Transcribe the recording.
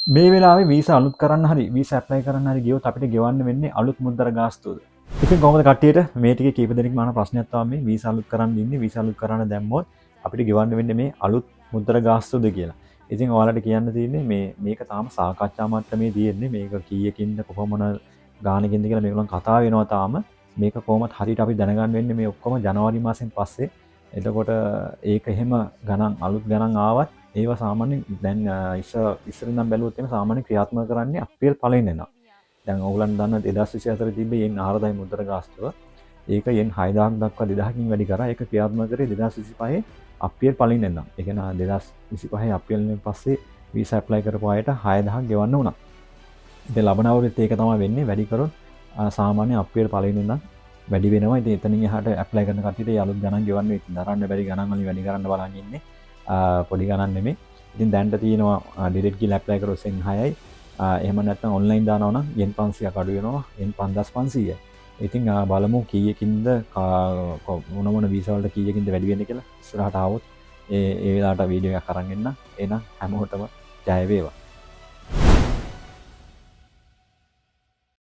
මේ වෙලාවේ වීසා අලුත් කරන්න හරි වීසා ඇප්ලයි කරන්න හරි ගියොත් අපිට ගෙවන්න වෙන්නේ අලුත් මුද්දර ගාස්තුවද. ඉතින් කොහොමද කට්ටියට මේ ටිකේ කීප දෙනෙක් මාන ප්‍රශ්නයක් තමයි මේ වීසා අලුත් කරන්න ඉන්නේ වීසා අලුත් කරන්න දැම්මොත් අපිට ගෙවන්න වෙන්නේ මේ අලුත් මුද්දර ගාස්තුවද කියලා. ඉතින් ඔයාලට කියන්න තියෙන්නේ මේක තාම සාකච්ඡා මට්ටමේ තියෙන්නේ මේක කීයකින්ද කොහොමන ගානකින්ද කියලා මේගොල්ලන් කතා වෙනවා තාම. මේක කොහොමද හරියට අපි දැනගන්න වෙන්නේ මේ ඔක්කොම ජනවාරි මාසෙන් පස්සේ. එතකොට ඒක එහෙම ගණන් අලුත් ගණන් ආවත් ඒවා සාමාන්‍යයෙන් දැන් ඉස්සරින් නම් බැලුවොත් එimhe සාමාන්‍ය ක්‍රියාත්මක කරන්නේ අප්‍රේල් පළවෙනිදා ඉඳන්. දැන් ඕගොල්ලන් දන්න 2024 තිබ්බේ යෙන් 4000 මුද්දර ගාස්තුව. ඒක යෙන් 6000ක් දක්වා 2000කින් වැඩි කරා. ඒක ක්‍රියාත්මක කරේ 2025 අප්‍රේල් පළවෙනිදා ඉඳන්. ඒ කියන්නේ 2025 අප්‍රේල්ෙන් පස්සේ වීසා ඇප්ලයි කරපු අයට 6000ක් ගෙවන්න වුණා. ඉතින් ලබන අවුරුද්දේත් ඒක තමයි වෙන්නේ. වැඩි කරොත් සාමාන්‍ය අප්‍රේල් පළවෙනිදා ඉඳන් වැඩි වෙනවා. ඉතින් එතනින් එහාට ඇප්ලයි කරන කට්ටියට අලුත් ගණන් ගෙවන්න ඉතින් දරන්න බැරි ගණන් වලින් වැඩි කරන්න බලන් ඉන්නේ. පොඩි ගණන් නෙමෙයි. ඉතින් දැන්ට තියෙනවා ඩිරෙක්ට් ගිහලා ඇප්ලයි කරොත් සෙන් 6යි. එහෙම නැත්නම් ඔන්ලයින් දානවා නම් yen 500ක් අඩු වෙනවා. yen 5500යි. ඉතින් බලමු කීයකින්ද මොන වීසා වලට කීයකින්ද වැඩි වෙන්නේ කියලා. ඉස්සරහට ආවොත් ඒ වෙලාවට වීඩියෝ එකක් අරන් එන්න. එහෙනම් හැමෝටම ජය වේවා.